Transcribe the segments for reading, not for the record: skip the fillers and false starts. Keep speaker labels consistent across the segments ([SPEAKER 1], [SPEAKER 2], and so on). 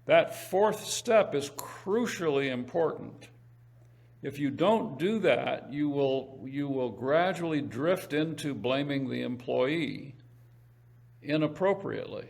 [SPEAKER 1] That fourth step is crucially important. If you don't do that, you will gradually drift into blaming the employee inappropriately.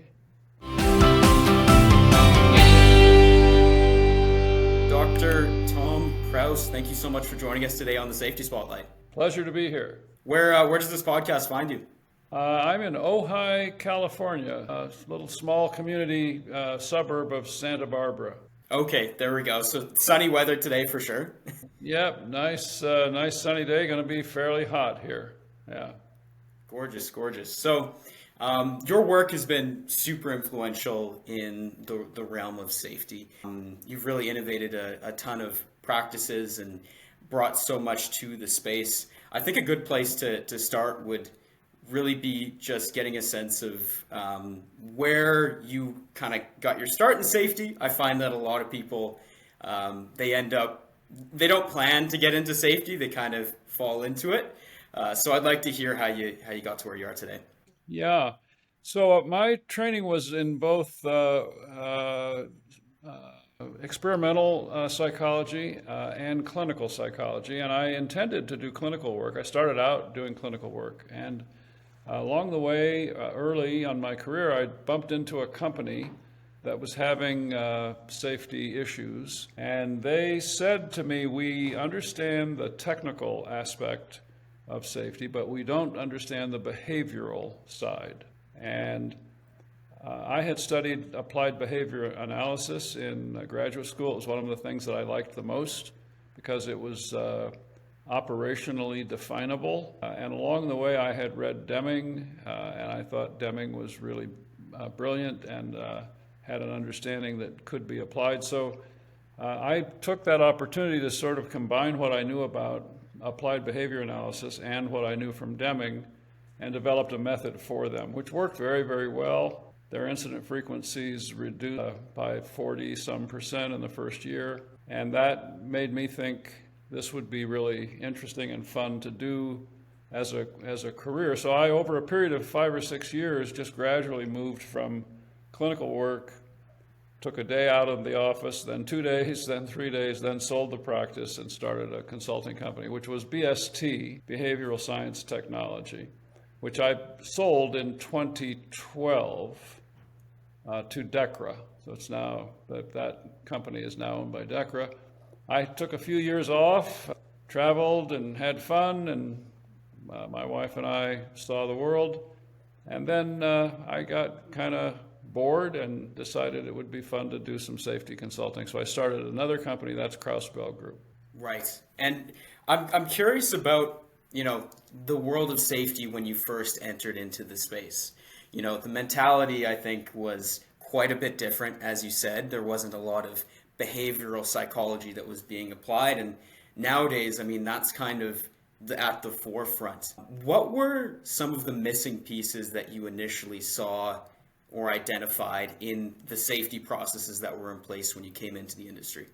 [SPEAKER 2] Dr. Tom Krause, thank you so much for joining us today on the Safety Spotlight.
[SPEAKER 1] Pleasure to be here.
[SPEAKER 2] Where does this podcast find you?
[SPEAKER 1] I'm in Ojai, California, a little small community suburb of Santa Barbara.
[SPEAKER 2] Okay, there we go. So sunny weather today for sure.
[SPEAKER 1] Yep, nice sunny day. Going to be fairly hot here. Yeah.
[SPEAKER 2] Gorgeous, gorgeous. So your work has been super influential in the realm of safety. You've really innovated a ton of practices and brought so much to the space. I think a good place to start would really be just getting a sense of where you kind of got your start in safety. I find that a lot of people, they don't plan to get into safety. They kind of fall into it. So I'd like to hear how you got to where you are today.
[SPEAKER 1] Yeah. So my training was in both experimental psychology and clinical psychology, and I intended to do clinical work. I started out doing clinical work, and along the way, early on my career, I bumped into a company that was having safety issues, and they said to me, "We understand the technical aspect of safety, but we don't understand the behavioral side." And I had studied applied behavior analysis in graduate school. It was one of the things that I liked the most because it was operationally definable. And along the way, I had read Deming, and I thought Deming was really brilliant and had an understanding that could be applied. So I took that opportunity to sort of combine what I knew about applied behavior analysis and what I knew from Deming and developed a method for them, which worked very, very well. Their incident frequencies reduced by 40-some% in the first year. And that made me think this would be really interesting and fun to do as a career. So I, over a period of 5 or 6 years, just gradually moved from clinical work, took a day out of the office, then 2 days, then 3 days, then sold the practice and started a consulting company, which was BST, Behavioral Science Technology, which I sold in 2012 to DEKRA. So it's now, that company is now owned by DEKRA. I took a few years off, traveled and had fun, and my wife and I saw the world. And then I got kind of bored and decided it would be fun to do some safety consulting. So I started another company, that's Krause Bell Group.
[SPEAKER 2] Right. And I'm curious about, the world of safety when you first entered into the space. The mentality, I think, was quite a bit different. As you said, there wasn't a lot of behavioral psychology that was being applied. And nowadays, that's kind of at the forefront. What were some of the missing pieces that you initially saw or identified in the safety processes that were in place when you came into the industry?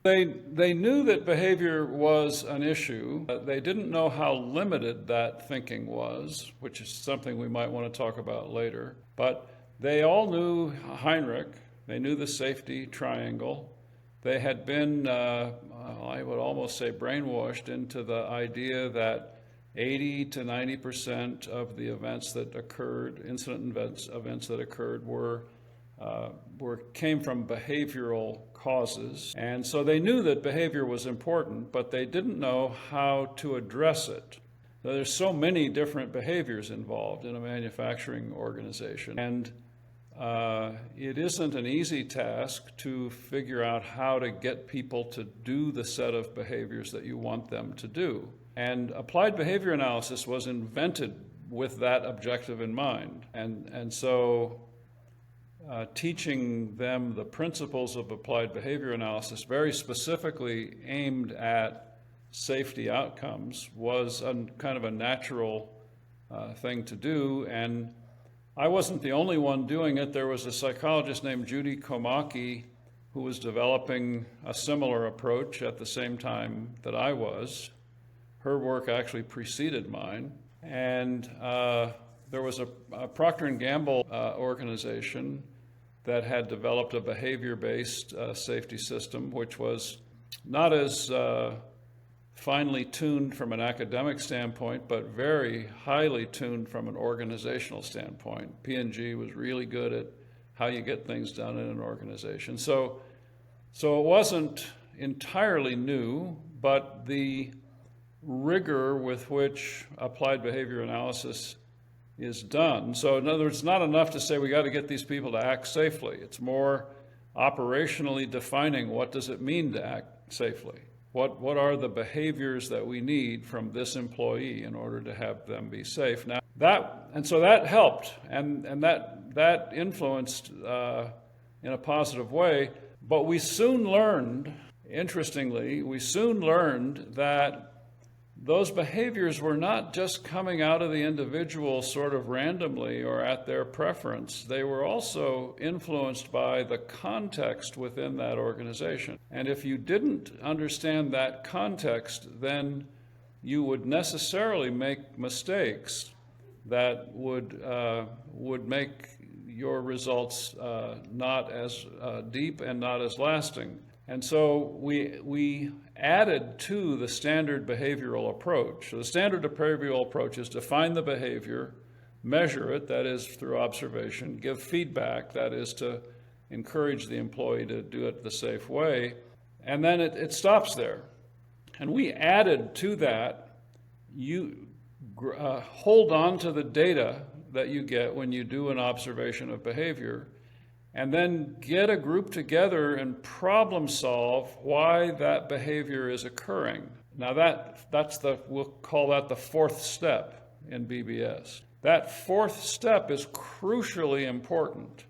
[SPEAKER 1] They knew that behavior was an issue. They didn't know how limited that thinking was, which is something we might want to talk about later. But they all knew Heinrich. They knew the safety triangle. They had been, I would almost say, brainwashed into the idea that 80 to 90% of the events that occurred, incident events that occurred, came from behavioral causes. And so they knew that behavior was important, but they didn't know how to address it. There's so many different behaviors involved in a manufacturing organization. And it isn't an easy task to figure out how to get people to do the set of behaviors that you want them to do. And applied behavior analysis was invented with that objective in mind. And so teaching them the principles of applied behavior analysis, very specifically aimed at safety outcomes, was kind of a natural thing to do. And I wasn't the only one doing it. There was a psychologist named Judy Komaki who was developing a similar approach at the same time that I was. Her work actually preceded mine. And there was a Procter & Gamble organization that had developed a behavior-based safety system, which was not as finely tuned from an academic standpoint, but very highly tuned from an organizational standpoint. P&G was really good at how you get things done in an organization. So it wasn't entirely new, but the rigor with which applied behavior analysis is done. So in other words, it's not enough to say we got to get these people to act safely. It's more operationally defining what does it mean to act safely. What are the behaviors that we need from this employee in order to have them be safe? Now so that helped, and that influenced in a positive way. But we soon learned, interestingly, that those behaviors were not just coming out of the individual sort of randomly or at their preference. They were also influenced by the context within that organization. And if you didn't understand that context, then you would necessarily make mistakes that would make your results not as deep and not as lasting. And so we added to the standard behavioral approach. So the standard behavioral approach is define the behavior, measure it, that is through observation, give feedback, that is to encourage the employee to do it the safe way, and then it stops there. And we added to that, you hold on to the data that you get when you do an observation of behavior, and then get a group together and problem solve why that behavior is occurring. Now we'll call that the fourth step in BBS. That fourth step is crucially important.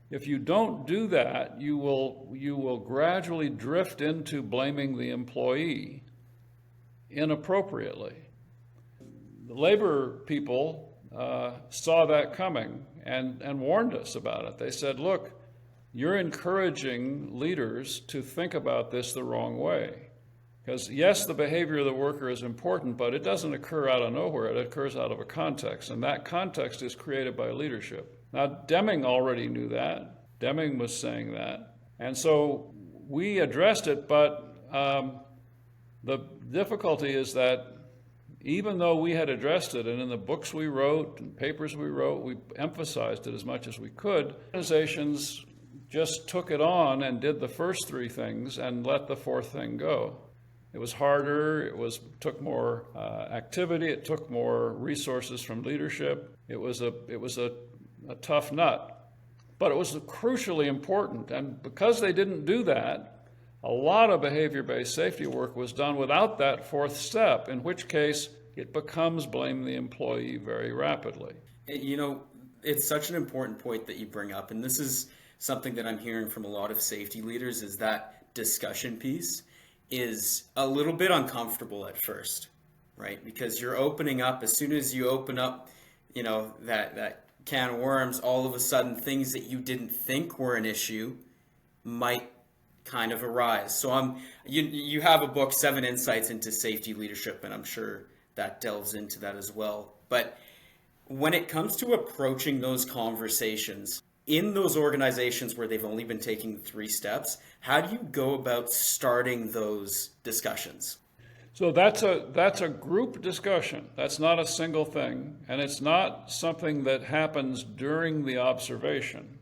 [SPEAKER 1] If you don't do that, you will gradually drift into blaming the employee inappropriately. The labor people saw that coming and warned us about it. They said, look, you're encouraging leaders to think about this the wrong way. Because yes, the behavior of the worker is important, but it doesn't occur out of nowhere. It occurs out of a context, and that context is created by leadership. Now, Deming already knew that. Deming was saying that. And so we addressed it, but the difficulty is that even though we had addressed it, and in the books we wrote and papers we wrote, we emphasized it as much as we could, organizations just took it on and did the first three things and let the fourth thing go. It was harder, took more activity, it took more resources from leadership. It was a tough nut, but it was crucially important. And because they didn't do that, a lot of behavior-based safety work was done without that fourth step, in which case it becomes blame the employee very rapidly.
[SPEAKER 2] You know, it's such an important point that you bring up, and this is something that I'm hearing from a lot of safety leaders, is that discussion piece is a little bit uncomfortable at first, right? Because you're opening up, as soon as you open up, you know, that can of worms, all of a sudden things that you didn't think were an issue might kind of arise. So you have a book, 7 Insights into Safety Leadership, and I'm sure that delves into that as well. But when it comes to approaching those conversations in those organizations where they've only been taking 3 steps, how do you go about starting those discussions?
[SPEAKER 1] So that's a group discussion. That's not a single thing, and it's not something that happens during the observation.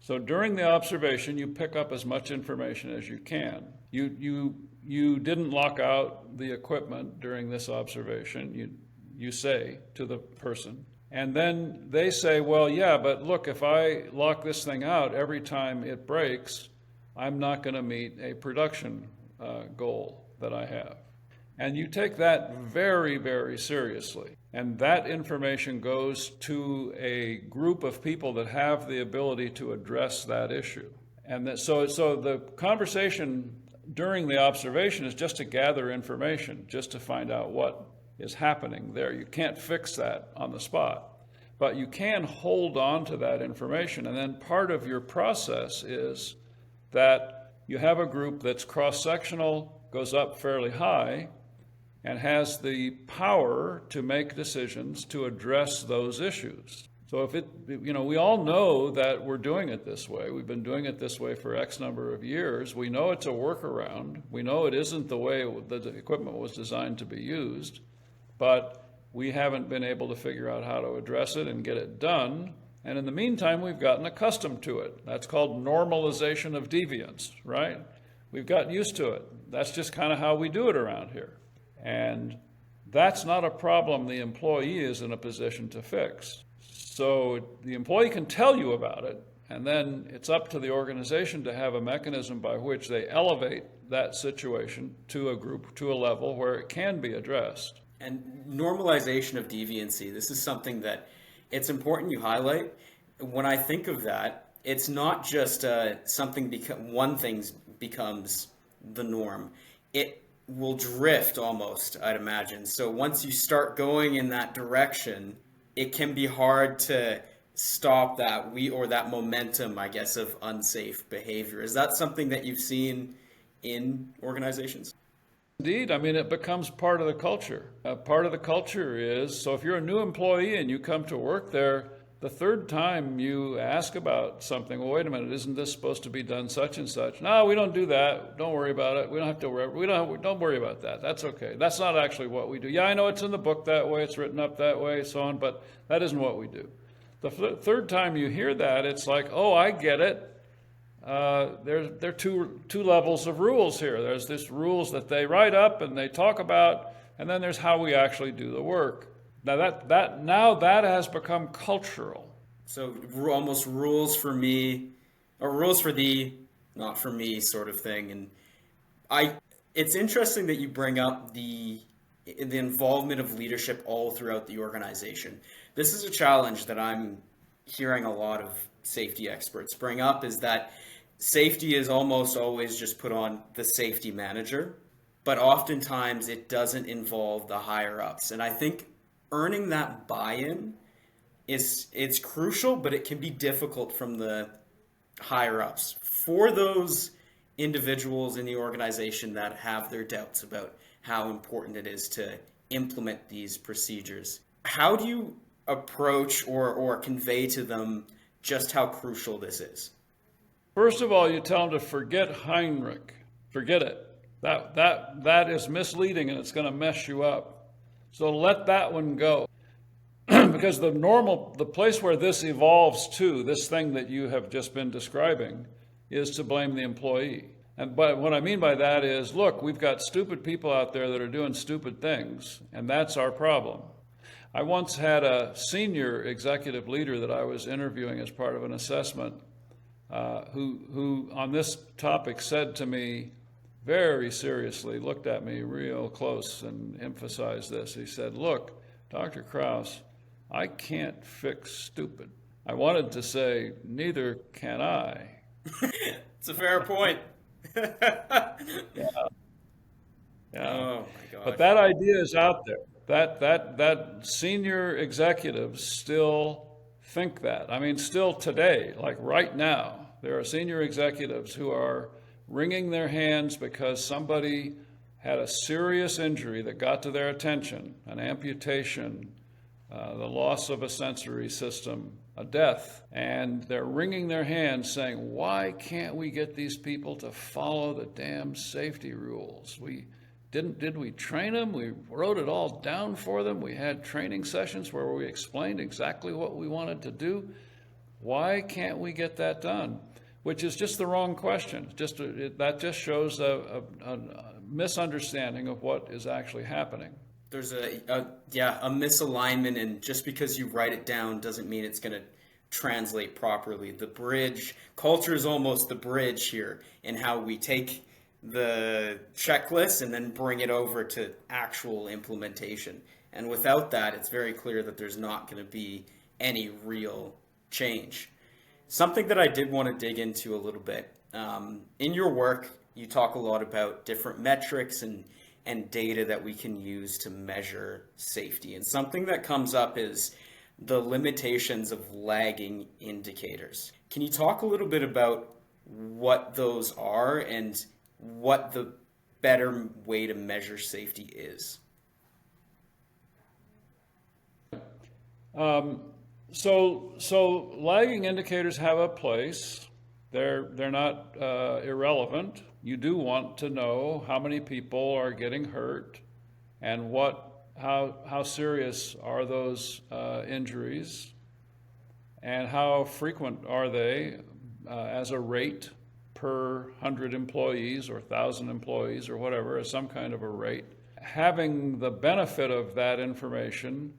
[SPEAKER 1] So during the observation, you pick up as much information as you can. You didn't lock out the equipment during this observation, you say to the person. And then they say, well, yeah, but look, if I lock this thing out every time it breaks, I'm not going to meet a production goal that I have. And you take that very, very seriously. And that information goes to a group of people that have the ability to address that issue. And so the conversation during the observation is just to gather information, just to find out what is happening there. You can't fix that on the spot, but you can hold on to that information. And then part of your process is that you have a group that's cross-sectional, goes up fairly high, and has the power to make decisions to address those issues. So if we all know that we're doing it this way. We've been doing it this way for X number of years. We know it's a workaround. We know it isn't the way the equipment was designed to be used, but we haven't been able to figure out how to address it and get it done. And in the meantime, we've gotten accustomed to it. That's called normalization of deviance, right? We've gotten used to it. That's just kind of how we do it around here. And that's not a problem the employee is in a position to fix. So the employee can tell you about it, and then it's up to the organization to have a mechanism by which they elevate that situation to a group, to a level where it can be addressed.
[SPEAKER 2] And normalization of deviancy, this is something that it's important you highlight. When I think of that, it's not just one thing becomes the norm. It will drift almost, I'd imagine. So once you start going in that direction, it can be hard to stop that or that momentum, I guess, of unsafe behavior. Is that something that you've seen in organizations?
[SPEAKER 1] Indeed. I mean, it becomes part of the culture. Part of the culture is, so if you're a new employee and you come to work there, the third time you ask about something, well, wait a minute, isn't this supposed to be done such and such? No, we don't do that. Don't worry about it. We don't have to worry. Don't worry about that. That's okay. That's not actually what we do. Yeah, I know it's in the book that way. It's written up that way, so on, but that isn't what we do. The third time you hear that, it's like, oh, I get it. There are two levels of rules here. There's this rules that they write up and they talk about, and then there's how we actually do the work. Now that has become cultural.
[SPEAKER 2] So almost rules for me, or rules for thee, not for me, sort of thing. And it's interesting that you bring up the involvement of leadership all throughout the organization. This is a challenge that I'm hearing a lot of safety experts bring up, is that safety is almost always just put on the safety manager, but oftentimes it doesn't involve the higher ups. And I think earning that buy-in it's crucial, but it can be difficult from the higher ups for those individuals in the organization that have their doubts about how important it is to implement these procedures. How do you approach or convey to them just how crucial this is?
[SPEAKER 1] First of all, you tell them to forget Heinrich. Forget it. That is misleading and it's going to mess you up. So let that one go. Because the place where this evolves to, this thing that you have just been describing, is to blame the employee. But what I mean by that is, look, we've got stupid people out there that are doing stupid things, and that's our problem. I once had a senior executive leader that I was interviewing as part of an assessment who on this topic said to me very seriously, looked at me real close and emphasized this. He said, look, Dr. Krause, I can't fix stupid. I wanted to say, neither can I.
[SPEAKER 2] It's a fair point.
[SPEAKER 1] Yeah.
[SPEAKER 2] Oh my gosh.
[SPEAKER 1] But that idea is out there. That senior executives still think that. I mean, still today, like right now, there are senior executives who are wringing their hands because somebody had a serious injury that got to their attention, an amputation, the loss of a sensory system, a death, and they're wringing their hands saying, why can't we get these people to follow the damn safety rules? Did we train them? We wrote it all down for them. We had training sessions where we explained exactly what we wanted to do. Why can't we get that done? Which is just the wrong question. That just shows a misunderstanding of what is actually happening.
[SPEAKER 2] There's a misalignment, and just because you write it down doesn't mean it's going to translate properly. The bridge, culture is almost the bridge here in how we take the checklist and then bring it over to actual implementation. And without that, it's very clear that there's not going to be any real change. Something that I did want to dig into a little bit. In your work, you talk a lot about different metrics and data that we can use to measure safety. And something that comes up is the limitations of lagging indicators. Can you talk a little bit about what those are and what the better way to measure safety is?
[SPEAKER 1] So lagging indicators have a place. They're not irrelevant. You do want to know how many people are getting hurt and how serious are those injuries and how frequent are they as a rate per 100 employees or 1,000 employees or whatever, as some kind of a rate. Having the benefit of that information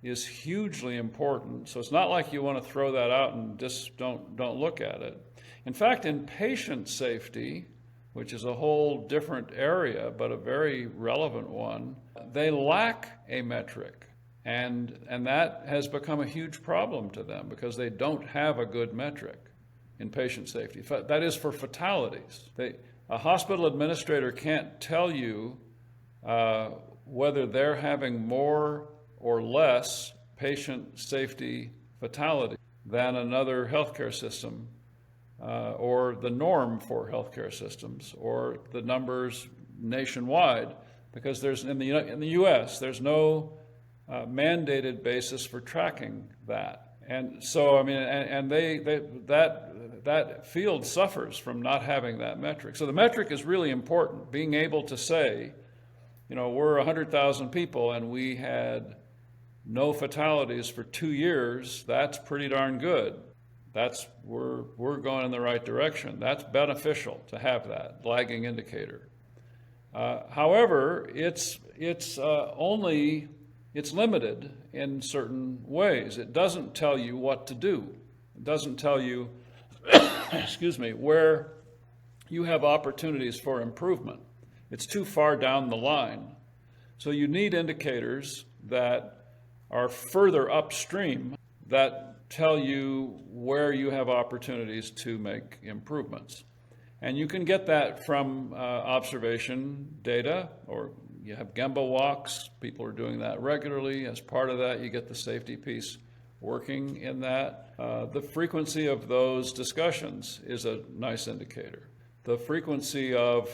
[SPEAKER 1] is hugely important. So it's not like you want to throw that out and just don't look at it. In fact, in patient safety, which is a whole different area, but a very relevant one, they lack a metric. And that has become a huge problem to them because they don't have a good metric in patient safety. That is for fatalities. A hospital administrator can't tell you whether they're having more or less patient safety fatality than another healthcare system, or the norm for healthcare systems, or the numbers nationwide, because in the U.S. there's no mandated basis for tracking that, and so I mean, and that field suffers from not having that metric. So the metric is really important. Being able to say, we're 100,000 people and we had no fatalities for 2 years, that's pretty darn good. We're going in the right direction. That's beneficial to have that lagging indicator. However, it's limited in certain ways. It doesn't tell you what to do. It doesn't tell you, where you have opportunities for improvement. It's too far down the line. So you need indicators that are further upstream that tell you where you have opportunities to make improvements. And you can get that from observation data, or you have Gemba walks. People are doing that regularly. As part of that, you get the safety piece working in that. The frequency of those discussions is a nice indicator. The frequency of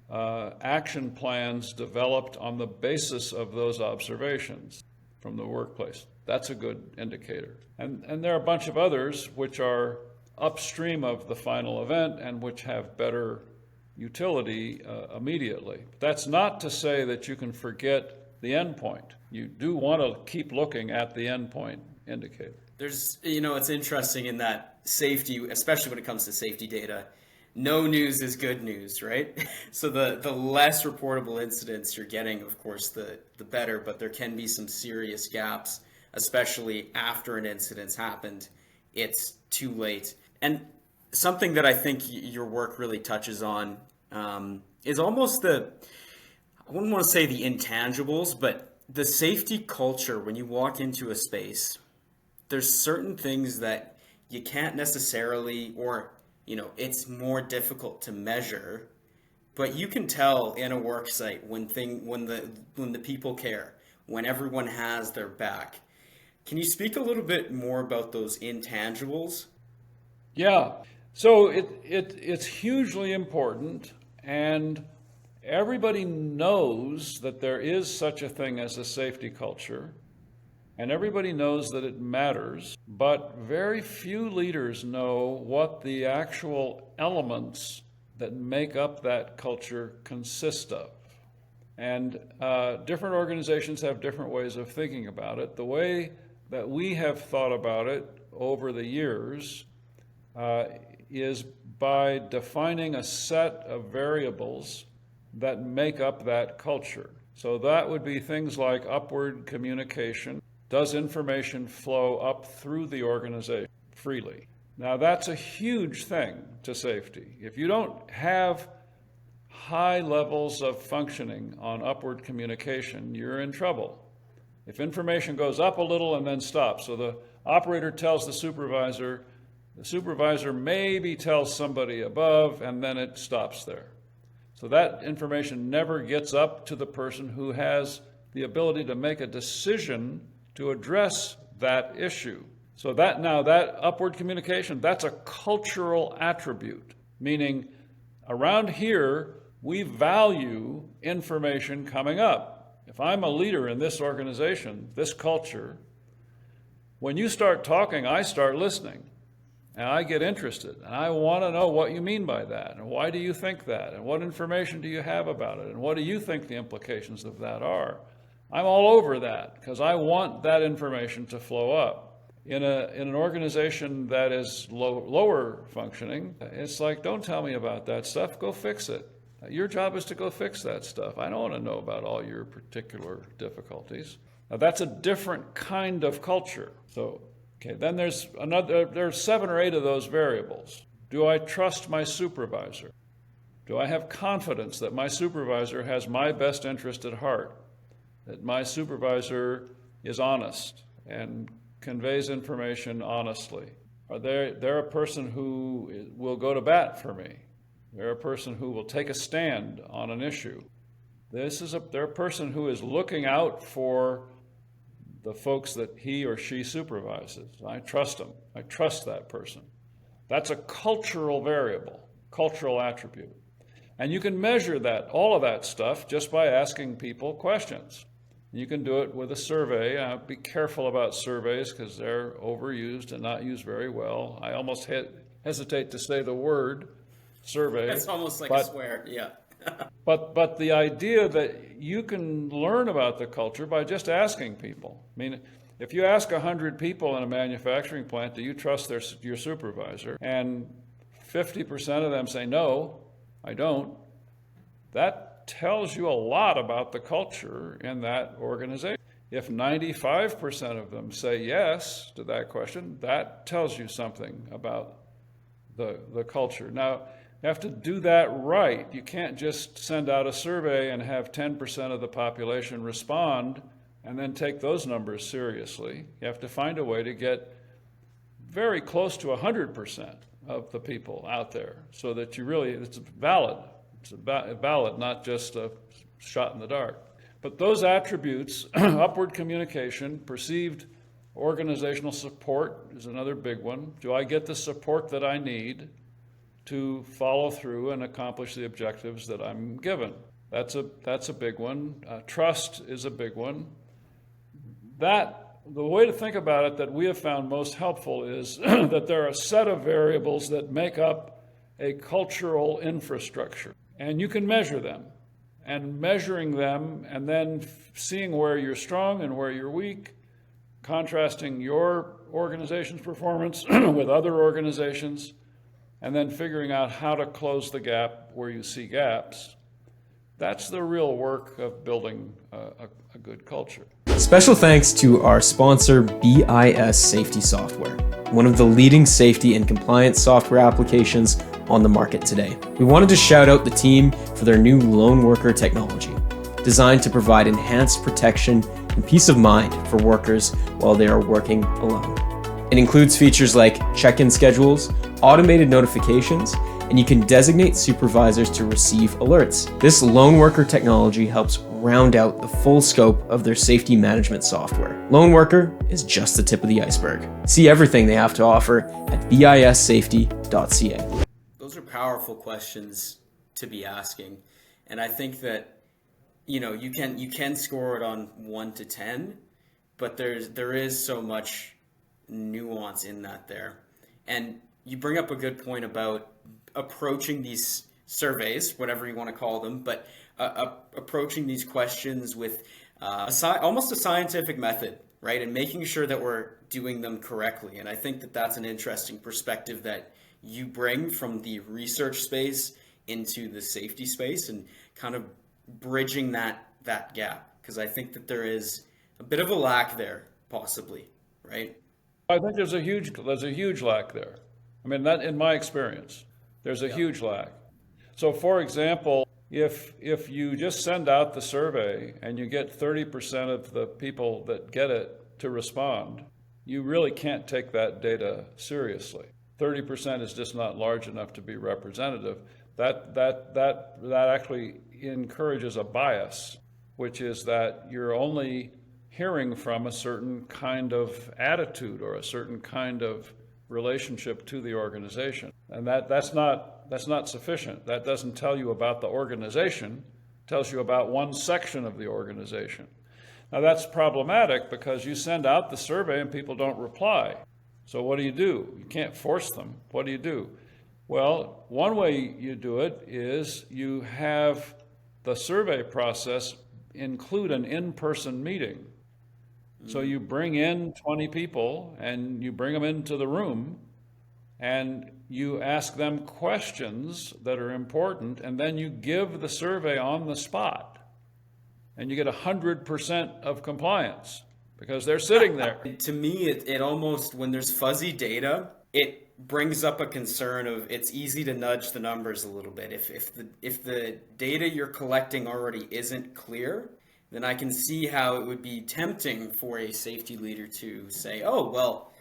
[SPEAKER 1] action plans developed on the basis of those observations from the workplace, that's a good indicator. And there are a bunch of others which are upstream of the final event and which have better utility immediately. That's not to say that you can forget the endpoint. You do want to keep looking at the endpoint indicator.
[SPEAKER 2] It's interesting in that safety, especially when it comes to safety data, no news is good news, right? So the less reportable incidents you're getting, of course, the better, but there can be some serious gaps, especially after an incident's happened. It's too late. And something that I think your work really touches on is almost I wouldn't want to say the intangibles, but the safety culture. When you walk into a space, there's certain things that you can't necessarily, or it's more difficult to measure, but you can tell in a work site when the people care, when everyone has their back. Can you speak a little bit more about those intangibles?
[SPEAKER 1] Yeah, so it's hugely important, and everybody knows that there is such a thing as a safety culture. And everybody knows that it matters, but very few leaders know what the actual elements that make up that culture consist of. And different organizations have different ways of thinking about it. The way that we have thought about it over the years is by defining a set of variables that make up that culture. So that would be things like upward communication. Does information flow up through the organization freely? Now, that's a huge thing to safety. If you don't have high levels of functioning on upward communication, you're in trouble. If information goes up a little and then stops, so the operator tells the supervisor maybe tells somebody above, and then it stops there. So that information never gets up to the person who has the ability to make a decision to address that issue. So that upward communication, that's a cultural attribute, meaning around here, we value information coming up. If I'm a leader in this organization, this culture, When you start talking, I start listening. And I get interested, and I want to know what you mean by that, and why do you think that, and what information do you have about it, and what do you think the implications of that are? I'm all over that, because I want that information to flow up. In an organization that is lower functioning, it's like, don't tell me about that stuff, go fix it. Your job is to go fix that stuff. I don't want to know about all your particular difficulties. Now, that's a different kind of culture. So, okay, then there's 7 or 8 of those variables. Do I trust my supervisor? Do I have confidence that my supervisor has my best interest at heart? That my supervisor is honest and conveys information honestly? They're a person who will go to bat for me. They're a person who will take a stand on an issue. They're a person who is looking out for the folks that he or she supervises. I trust them. I trust that person. That's a cultural variable, cultural attribute. And you can measure that, all of that stuff, just by asking people questions. You can do it with a survey. Be careful about surveys because they're overused and not used very well. I almost hesitate to say the word survey.
[SPEAKER 2] It's almost like a swear, yeah.
[SPEAKER 1] But the idea that you can learn about the culture by just asking people. I mean, if you ask 100 people in a manufacturing plant, do you trust your supervisor? And 50% of them say, no, I don't. That tells you a lot about the culture in that organization. If 95% of them say yes to that question, that tells you something about the culture. Now, you have to do that right. You can't just send out a survey and have 10% of the population respond and then take those numbers seriously. You have to find a way to get very close to 100% of the people out there so that it's valid. It's valid, not just a shot in the dark. But those attributes, upward communication, perceived organizational support is another big one. Do I get the support that I need to follow through and accomplish the objectives that I'm given? That's a big one. Trust is a big one. The way to think about it that we have found most helpful is that there are a set of variables that make up a cultural infrastructure. And you can measure them. And measuring them and then seeing where you're strong and where you're weak, contrasting your organization's performance with other organizations, and then figuring out how to close the gap where you see gaps. That's the real work of building a good culture.
[SPEAKER 3] Special thanks to our sponsor, BIS Safety Software, one of the leading safety and compliance software applications on the market today. We wanted to shout out the team for their new lone worker technology, designed to provide enhanced protection and peace of mind for workers while they are working alone. It includes features like check-in schedules, automated notifications, and you can designate supervisors to receive alerts. This lone worker technology helps round out the full scope of their safety management software. Lone worker is just the tip of the iceberg. See everything they have to offer at bissafety.ca.
[SPEAKER 2] Those are powerful questions to be asking. And I think that, you can score it on 1 to 10, but there is so much nuance in that there. And you bring up a good point about approaching these surveys, whatever you want to call them, but approaching these questions with almost a scientific method, right? And making sure that we're doing them correctly. And I think that that's an interesting perspective that you bring from the research space into the safety space and kind of bridging that gap. Because I think that there is a bit of a lack there, possibly, right?
[SPEAKER 1] I think there's a huge lack there. I mean, that in my experience, there's a huge lack. So for example, if you just send out the survey and you get 30% of the people that get it to respond, you really can't take that data seriously. 30% is just not large enough to be representative. That actually encourages a bias, which is that you're only hearing from a certain kind of attitude or a certain kind of relationship to the organization. And that's not sufficient. That doesn't tell you about the organization, it tells you about one section of the organization. Now that's problematic because you send out the survey and people don't reply. So what do? You can't force them. What do? Well, one way you do it is you have the survey process include an in-person meeting. So you bring in 20 people and you bring them into the room and you ask them questions that are important, and then you give the survey on the spot. And you get 100% of compliance because they're sitting there.
[SPEAKER 2] To me, it almost, when there's fuzzy data, it brings up a concern of it's easy to nudge the numbers a little bit. If the data you're collecting already isn't clear, then I can see how it would be tempting for a safety leader to say, oh, well,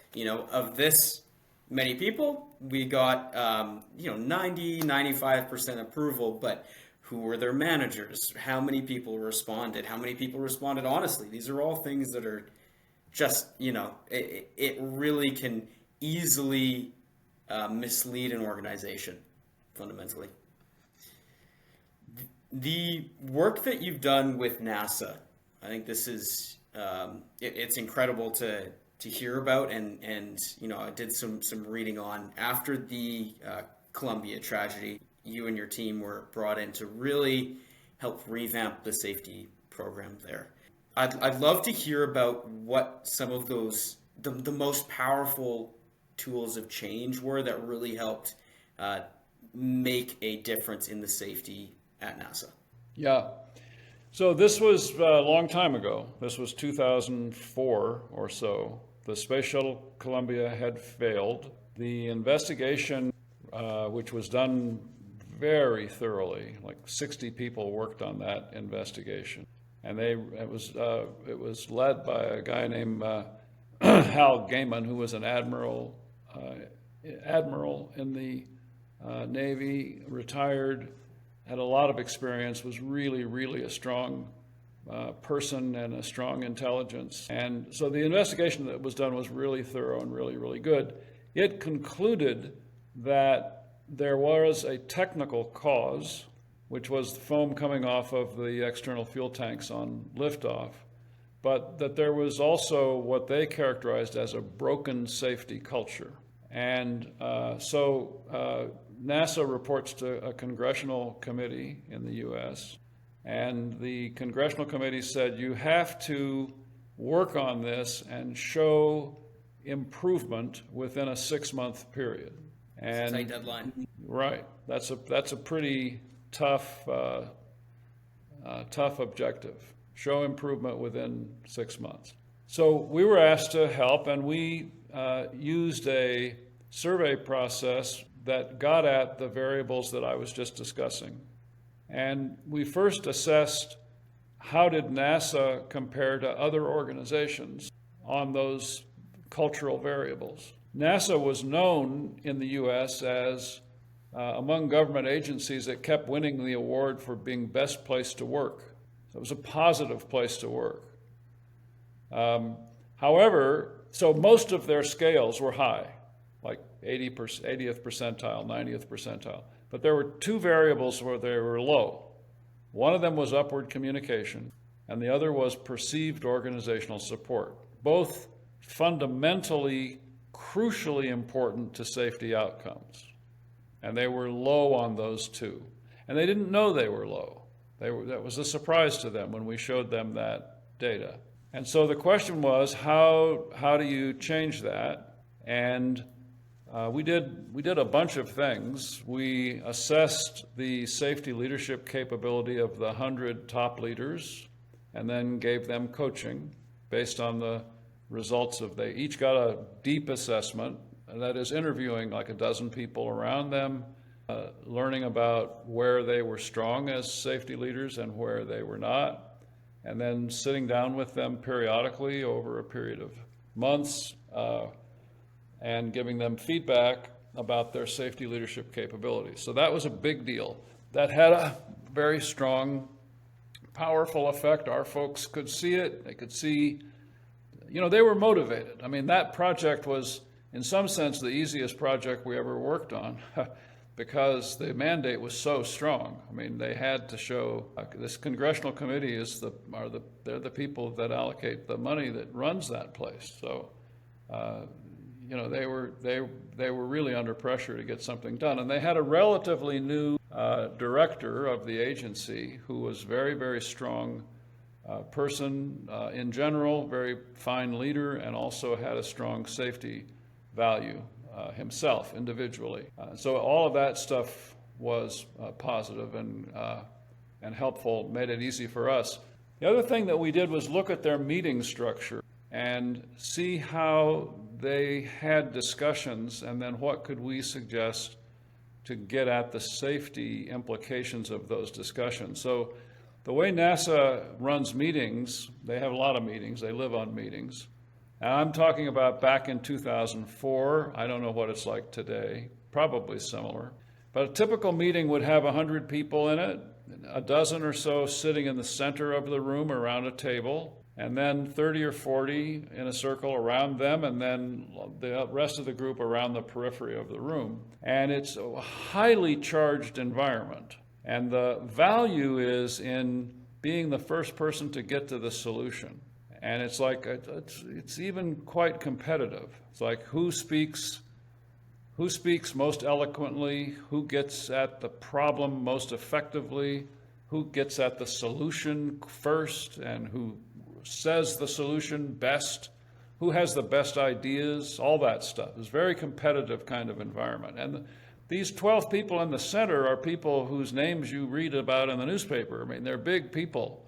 [SPEAKER 2] of this many people, we got, 90, 95% approval, but who were their managers? How many people responded? How many people responded honestly? These are all things that are just, it really can easily mislead an organization, fundamentally. The work that you've done with NASA, I think this is, it's incredible to hear about, and I did some reading on after the Columbia tragedy. You and your team were brought in to really help revamp the safety program there. I'd love to hear about what some of those, the most powerful tools of change were that really helped make a difference in the safety at NASA.
[SPEAKER 1] Yeah. So this was a long time ago. This was 2004 or so. The Space Shuttle Columbia had failed. The investigation, which was done very thoroughly, like 60 people worked on that investigation, and it was led by a guy named Hal Gaiman, who was an admiral in the Navy, retired, had a lot of experience, was really a strong person and a strong intelligence. And so the investigation that was done was really thorough and really good. It concluded that there was a technical cause, which was the foam coming off of the external fuel tanks on liftoff, but that there was also what they characterized as a broken safety culture. And so NASA reports to a congressional committee in the US, and the congressional committee said, you have to work on this and show improvement within a 6-month period. And
[SPEAKER 2] tight deadline.
[SPEAKER 1] Right. That's a pretty tough objective. Show improvement within 6 months. So we were asked to help, and we used a survey process that got at the variables that I was just discussing. And we first assessed how did NASA compare to other organizations on those cultural variables. NASA was known in the U.S. as, among government agencies, that kept winning the award for being best place to work. So it was a positive place to work. However, so most of their scales were high, like 80th percentile, 90th percentile. But there were 2 variables where they were low. One of them was upward communication, and the other was perceived organizational support. Both fundamentally, crucially important to safety outcomes. And they were low on those 2. And they didn't know they were low. That was a surprise to them when we showed them that data. And so the question was, how do you change that? And we did a bunch of things. We assessed the safety leadership capability of the 100 top leaders and then gave them coaching based on the results of, they each got a deep assessment, and that is interviewing like a dozen people around them, learning about where they were strong as safety leaders and where they were not, and then sitting down with them periodically over a period of months and giving them feedback about their safety leadership capabilities. So that was a big deal. That had a very strong, powerful effect. Our folks could see it. They could see, they were motivated. I mean, that project was, in some sense, the easiest project we ever worked on. because the mandate was so strong. I mean, they had to show this congressional committee they're the people that allocate the money that runs that place. So, they were really under pressure to get something done, and they had a relatively new director of the agency who was very, very strong person in general, very fine leader, and also had a strong safety value himself individually. So all of that stuff was positive and helpful, made it easy for us. The other thing that we did was look at their meeting structure and see how they had discussions, and then what could we suggest to get at the safety implications of those discussions. So the way NASA runs meetings, they have a lot of meetings, they live on meetings. And I'm talking about back in 2004. I don't know what it's like today, probably similar. But a typical meeting would have 100 people in it, a dozen or so sitting in the center of the room around a table, and then 30 or 40 in a circle around them, and then the rest of the group around the periphery of the room. And it's a highly charged environment. And the value is in being the first person to get to the solution. And it's like, it's even quite competitive. It's like who speaks most eloquently, who gets at the problem most effectively, who gets at the solution first, and who says the solution best, who has the best ideas, all that stuff. It's a very competitive kind of environment. And these 12 people in the center are people whose names you read about in the newspaper. I mean, they're big people.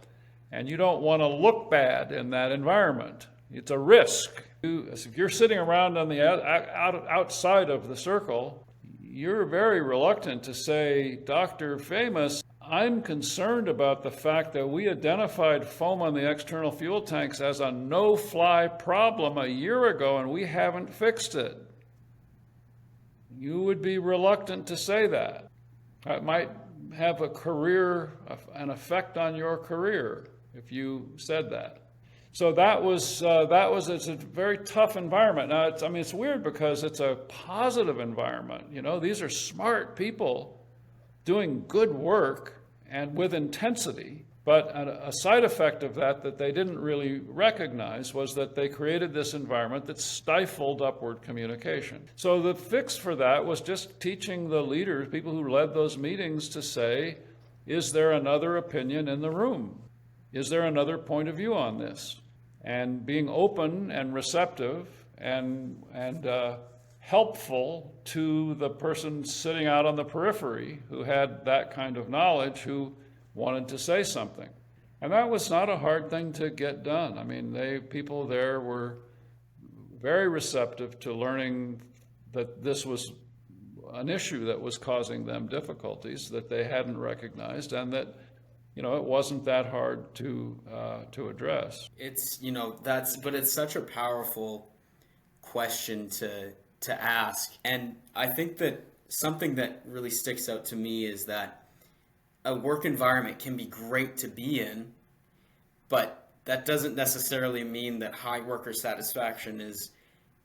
[SPEAKER 1] And you don't want to look bad in that environment. It's a risk. If you're sitting around on the outside of the circle, you're very reluctant to say, Dr. Famous, I'm concerned about the fact that we identified foam on the external fuel tanks as a no-fly problem a year ago and we haven't fixed it. You would be reluctant to say that. It might have an effect on your career if you said that. So it's a very tough environment. Now, it's weird because it's a positive environment. These are smart people doing good work and with intensity. But a side effect of that they didn't really recognize was that they created this environment that stifled upward communication. So the fix for that was just teaching the leaders, people who led those meetings, to say, is there another opinion in the room? Is there another point of view on this? And being open and receptive and helpful to the person sitting out on the periphery who had that kind of knowledge, who wanted to say something. And that was not a hard thing to get done. I mean, people there were very receptive to learning that this was an issue that was causing them difficulties that they hadn't recognized, and that it wasn't that hard to address.
[SPEAKER 2] But it's such a powerful question to ask. And I think that something that really sticks out to me is that a work environment can be great to be in, but that doesn't necessarily mean that high worker satisfaction is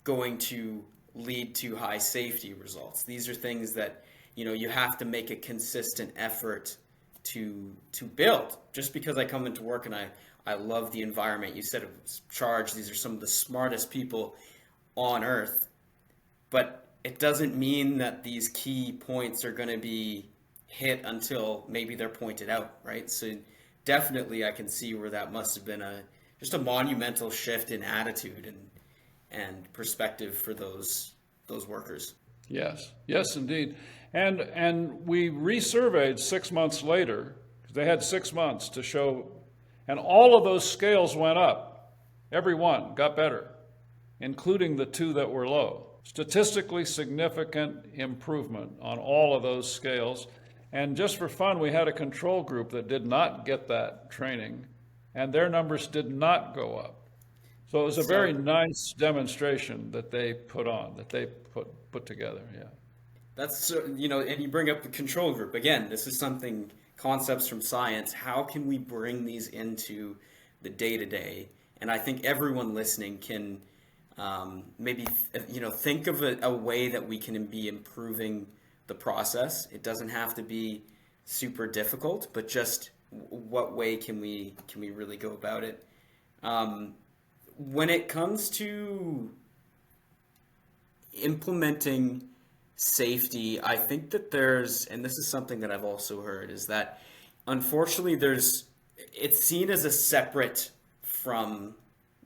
[SPEAKER 2] going to lead to high safety results. These are things that you have to make a consistent effort to build. Just because I come into work and I love the environment, you said it was charged, these are some of the smartest people on earth, but it doesn't mean that these key points are going to be hit until maybe they're pointed out, right? So definitely I can see where that must have been just a monumental shift in attitude and perspective for those workers.
[SPEAKER 1] Yes, indeed. And we resurveyed 6 months later. They had 6 months to show, and all of those scales went up. Every one got better, including the 2 that were low. Statistically significant improvement on all of those scales. And just for fun, we had a control group that did not get that training, and their numbers did not go up. So it was a very nice demonstration that they put together. Yeah.
[SPEAKER 2] That's, and you bring up the control group. Again, this is concepts from science. How can we bring these into the day-to-day? And I think everyone listening can maybe, think of a way that we can be improving the process. It doesn't have to be super difficult, but just what way can we really go about it? When it comes to implementing safety, I think that and this is something that I've also heard, is that unfortunately it's seen as a separate from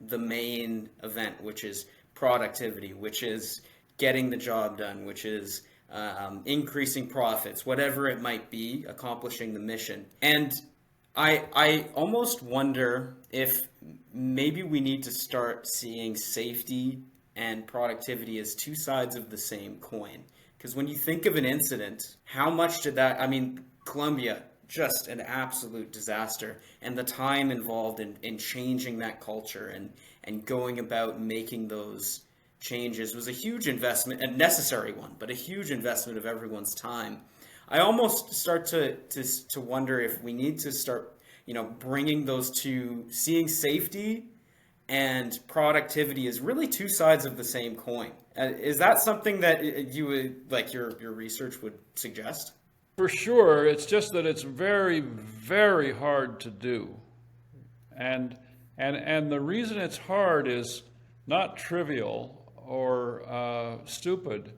[SPEAKER 2] the main event, which is productivity, which is getting the job done, which is increasing profits, whatever it might be, accomplishing the mission. And I almost wonder if maybe we need to start seeing safety and productivity as two sides of the same coin. Because when you think of an incident, how much did that, I mean, Colombia, just an absolute disaster. And the time involved in changing that culture and going about making those changes was a huge investment, a necessary one, but a huge investment of everyone's time. I almost start to wonder if we need to start, bringing those two, seeing safety and productivity as really two sides of the same coin. Is that something that you would, like your research would suggest?
[SPEAKER 1] For sure. It's just that it's very, very hard to do. And the reason it's hard is not trivial or stupid.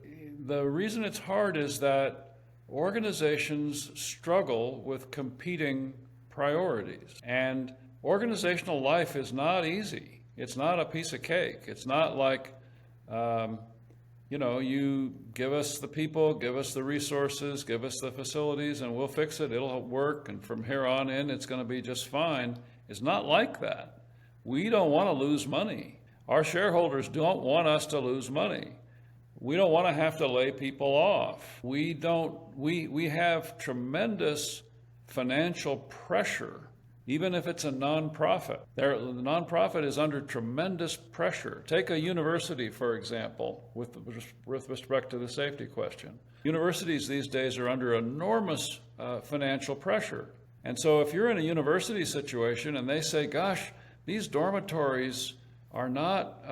[SPEAKER 1] The reason it's hard is that organizations struggle with competing priorities. And organizational life is not easy. It's not a piece of cake. It's not like, you give us the people, give us the resources, give us the facilities, and we'll fix it. It'll work. And from here on in, it's going to be just fine. It's not like that. We don't want to lose money. Our shareholders don't want us to lose money. We don't want to have to lay people off. We have tremendous financial pressure, even if it's a nonprofit. The nonprofit is under tremendous pressure. Take a university, for example, with respect to the safety question. Universities these days are under enormous financial pressure. And so if you're in a university situation and they say, gosh, these dormitories are not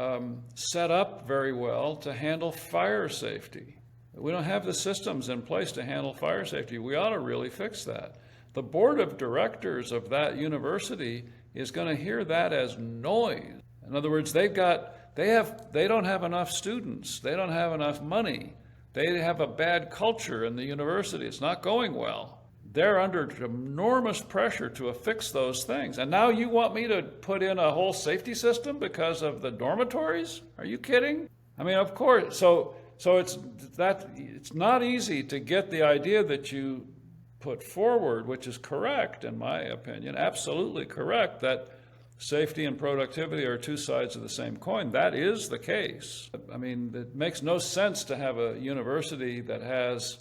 [SPEAKER 1] set up very well to handle fire safety. We don't have the systems in place to handle fire safety. We ought to really fix that. The board of directors of that university is going to hear that as noise. In other words, they don't have enough students. They don't have enough money. They have a bad culture in the university. It's not going well. They're under enormous pressure to affix those things. And now you want me to put in a whole safety system because of the dormitories? Are you kidding? I mean, of course. So it's not easy to get the idea that you put forward, which is correct, in my opinion, absolutely correct, that safety and productivity are two sides of the same coin. That is the case. I mean, it makes no sense to have a university that has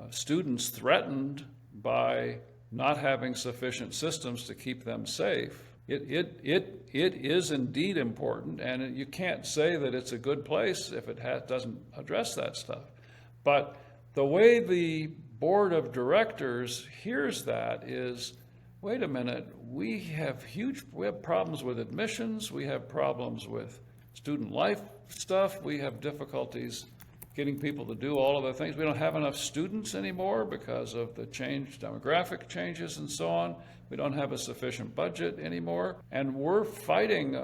[SPEAKER 1] students threatened by not having sufficient systems to keep them safe. It is indeed important, and you can't say that it's a good place if it doesn't address that stuff. But the way the board of directors hears that is, wait a minute, we have problems with admissions, we have problems with student life stuff, we have difficulties getting people to do all of the things. We don't have enough students anymore because of the demographic changes and so on. We don't have a sufficient budget anymore. And we're fighting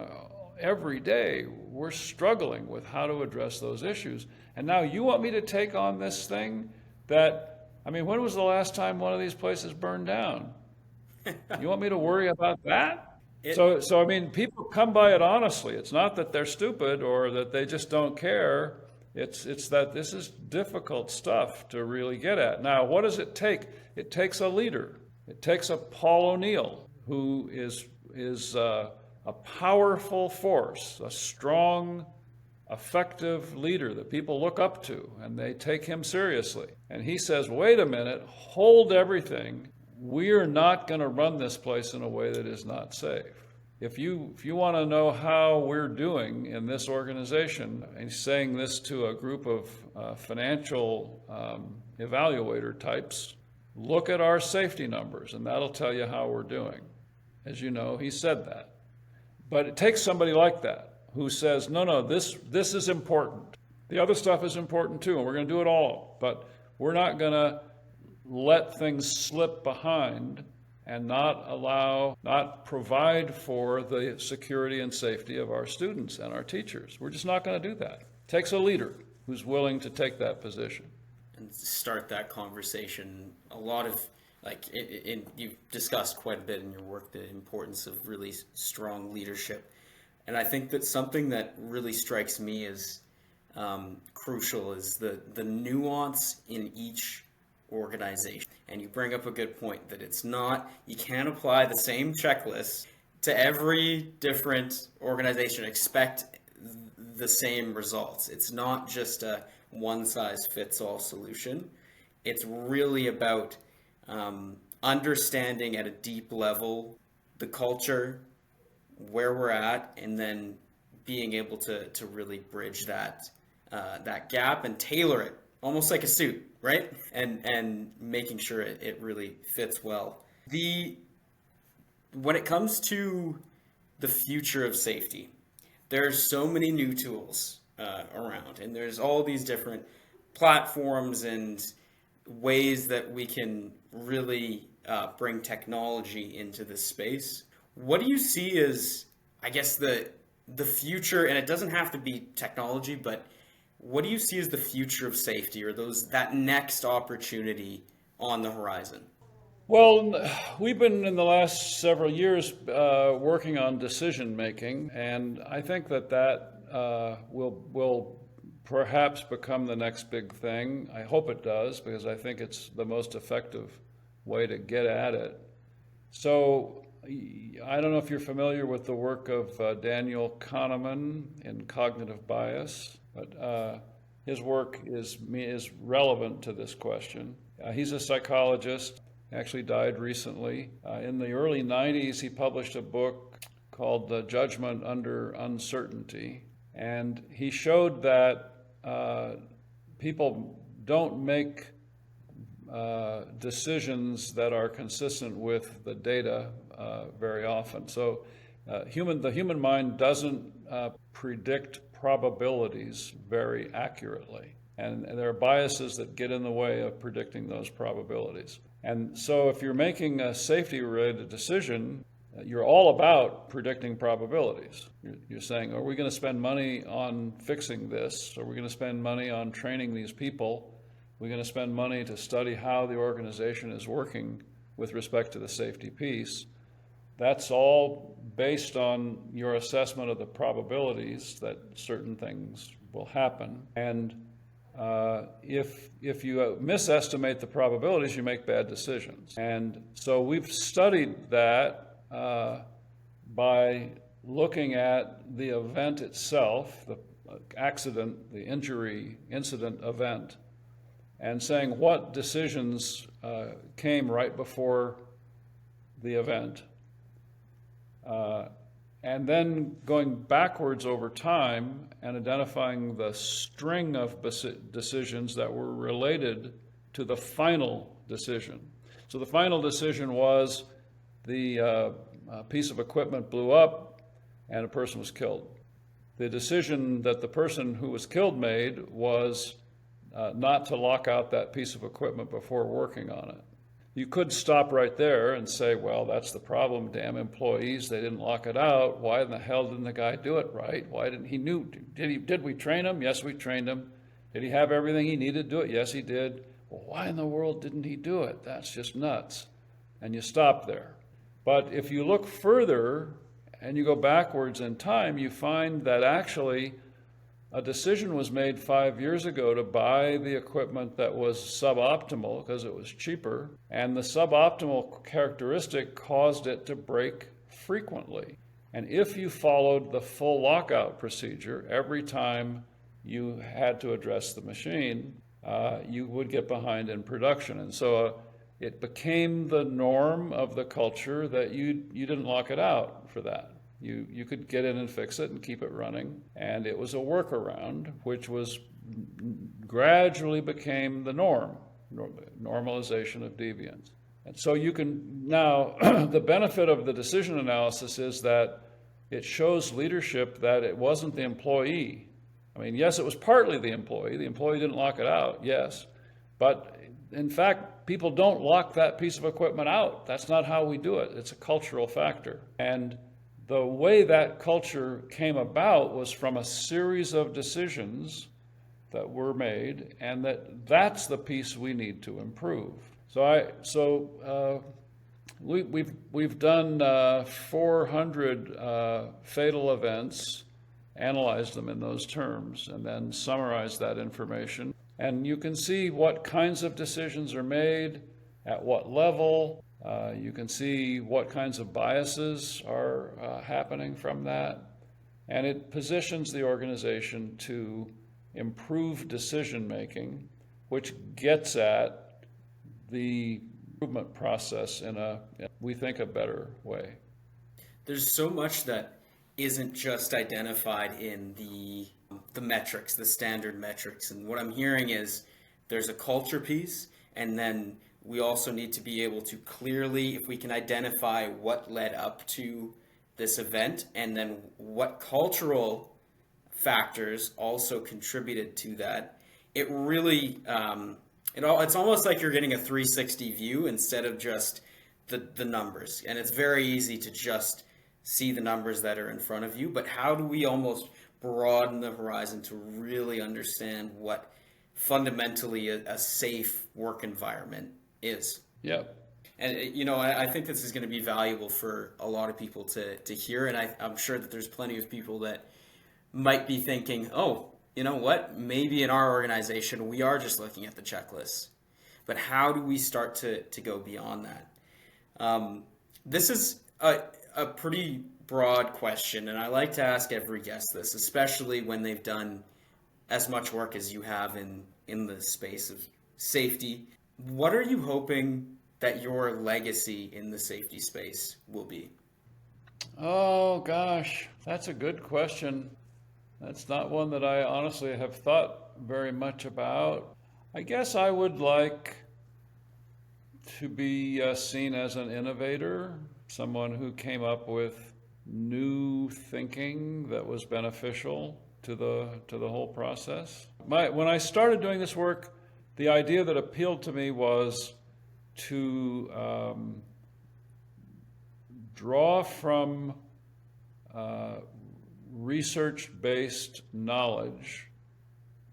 [SPEAKER 1] every day. We're struggling with how to address those issues. And now you want me to take on this thing that, I mean, when was the last time one of these places burned down? You want me to worry about that? So I mean, people come by it honestly. It's not that they're stupid or that they just don't care. It's that this is difficult stuff to really get at. Now, what does it take? It takes a leader. It takes a Paul O'Neill, who is a powerful force, a strong, effective leader that people look up to, and they take him seriously. And he says, wait a minute, hold everything. We're not going to run this place in a way that is not safe. If you want to know how we're doing in this organization, and saying this to a group of financial evaluator types, look at our safety numbers, and that'll tell you how we're doing. As you know, he said that. But it takes somebody like that who says, no, this is important. The other stuff is important too, and we're going to do it all. But we're not going to let things slip behind and not provide for the security and safety of our students and our teachers. We're just not going to do that. It takes a leader who's willing to take that position.
[SPEAKER 2] And start that conversation. A lot of, you've discussed quite a bit in your work the importance of really strong leadership. And I think that something that really strikes me as crucial is the nuance in each organization. And you bring up a good point that it's not, you can't apply the same checklist to every different organization, expect the same results. It's not just a one-size-fits-all solution. It's really about understanding at a deep level the culture, where we're at, and then being able to really bridge that gap and tailor it almost like a suit, right? And making sure it really fits well. When it comes to the future of safety, there's so many new tools around, and there's all these different platforms and ways that we can really bring technology into this space. What do you see as, I guess, the future, and it doesn't have to be technology, but what do you see as the future of safety, or that next opportunity on the horizon?
[SPEAKER 1] Well, we've been in the last several years working on decision making, and I think that will perhaps become the next big thing. I hope it does, because I think it's the most effective way to get at it. So I don't know if you're familiar with the work of Daniel Kahneman in cognitive bias, but his work is relevant to this question. He's a psychologist, actually died recently. In the early 90s, he published a book called Judgment Under Uncertainty, and he showed that people don't make decisions that are consistent with the data very often. So the human mind doesn't predict probabilities very accurately, and there are biases that get in the way of predicting those probabilities. And so if you're making a safety-related decision, you're all about predicting probabilities. You're saying, are we going to spend money on fixing this? Are we going to spend money on training these people? We're going to spend money to study how the organization is working with respect to the safety piece. That's all based on your assessment of the probabilities that certain things will happen. And if you misestimate the probabilities, you make bad decisions. And so we've studied that by looking at the event itself, the accident, the injury, incident event, and saying what decisions came right before the event. And then going backwards over time and identifying the string of decisions that were related to the final decision. So the final decision was the piece of equipment blew up and a person was killed. The decision that the person who was killed made was not to lock out that piece of equipment before working on it. You could stop right there and say, well, that's the problem, damn employees, they didn't lock it out. Why in the hell didn't the guy do it right? Why didn't he knew? Did we train him? Yes, we trained him. Did he have everything he needed to do it? Yes, he did. Well, why in the world didn't he do it? That's just nuts. And you stop there. But if you look further and you go backwards in time, you find that actually a decision was made 5 years ago to buy the equipment that was suboptimal because it was cheaper, and the suboptimal characteristic caused it to break frequently. And if you followed the full lockout procedure every time you had to address the machine, you would get behind in production. And so it became the norm of the culture that you didn't lock it out for that. You could get in and fix it and keep it running. And it was a workaround, which was gradually became the norm, normalization of deviance. And so you can now, the benefit of the decision analysis is that it shows leadership that it wasn't the employee. I mean, yes, it was partly the employee. The employee didn't lock it out, yes. But in fact, people don't lock that piece of equipment out. That's not how we do it. It's a cultural factor. And the way that culture came about was from a series of decisions that were made, and that's the piece we need to improve. We've done 400 fatal events, analyzed them in those terms, and then summarized that information. And you can see what kinds of decisions are made, at what level. You can see what kinds of biases are happening from that. And it positions the organization to improve decision making, which gets at the improvement process in we think, a better way.
[SPEAKER 2] There's so much that isn't just identified in the metrics, the standard metrics. And what I'm hearing is there's a culture piece, and then we also need to be able to clearly, if we can identify what led up to this event, and then what cultural factors also contributed to that, it really, it's almost like you're getting a 360 view instead of just the numbers. And it's very easy to just see the numbers that are in front of you, but how do we almost broaden the horizon to really understand what fundamentally a safe work environment is?
[SPEAKER 1] Yep.
[SPEAKER 2] And I think this is going to be valuable for a lot of people to hear, and I'm sure that there's plenty of people that might be thinking, oh, you know what, maybe in our organization we are just looking at the checklist, but how do we start to go beyond that? This is a pretty broad question, and I like to ask every guest this, especially when they've done as much work as you have in the space of safety. What are you hoping that your legacy in the safety space will be?
[SPEAKER 1] Oh gosh, that's a good question. That's not one that I honestly have thought very much about. I guess I would like to be seen as an innovator, someone who came up with new thinking that was beneficial to the whole process. When I started doing this work, the idea that appealed to me was to draw from research-based knowledge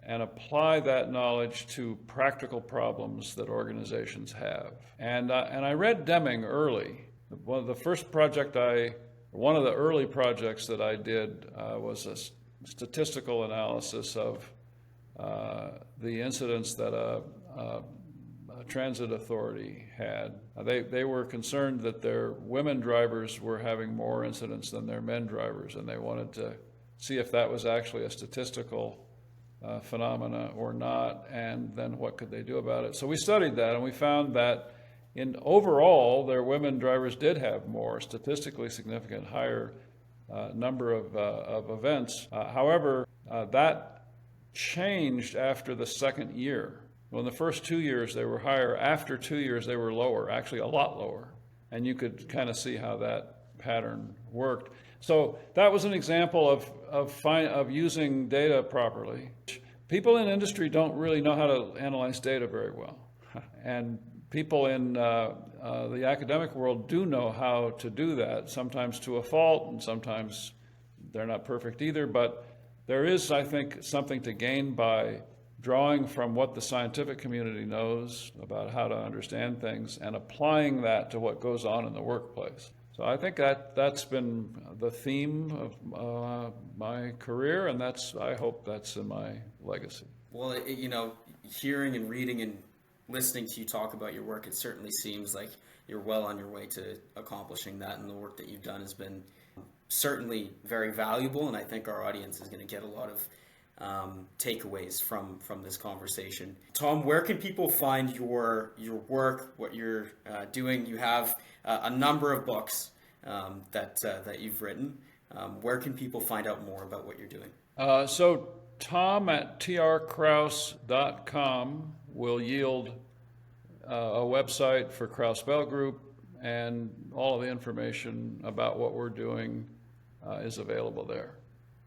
[SPEAKER 1] and apply that knowledge to practical problems that organizations have. And I read Deming early. One of the early projects that I did was a statistical analysis of the incidents that a transit authority had. They were concerned that their women drivers were having more incidents than their men drivers, and they wanted to see if that was actually a statistical phenomena or not, and then what could they do about it. So we studied that, and we found that in overall, their women drivers did have more statistically significant, higher number of events. However, that changed after the second year. Well, in the first 2 years, they were higher. After 2 years, they were lower, actually a lot lower. And you could kind of see how that pattern worked. So that was an example of using data properly. People in industry don't really know how to analyze data very well. And people in the academic world do know how to do that, sometimes to a fault, and sometimes they're not perfect either. But there is, I think, something to gain by drawing from what the scientific community knows about how to understand things and applying that to what goes on in the workplace. So I think that's been the theme of my career, and I hope that's in my legacy.
[SPEAKER 2] Well, hearing and reading and listening to you talk about your work, it certainly seems like you're well on your way to accomplishing that, and the work that you've done has been certainly very valuable, and I think our audience is going to get a lot of takeaways from this conversation. Tom, where can people find your work, what you're doing? You have a number of books that you've written. Where can people find out more about what you're doing?
[SPEAKER 1] So Tom at trkrause.com will yield a website for Krause Bell Group, and all of the information about what we're doing is available there.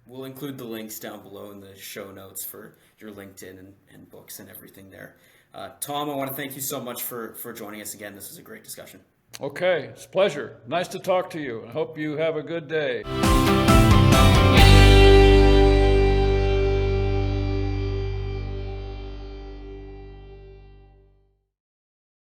[SPEAKER 2] We'll include the links down below in the show notes for your LinkedIn and books and everything there. Tom, I want to thank you so much for joining us again. This was a great discussion.
[SPEAKER 1] Okay, it's a pleasure. Nice to talk to you. I hope you have a good day.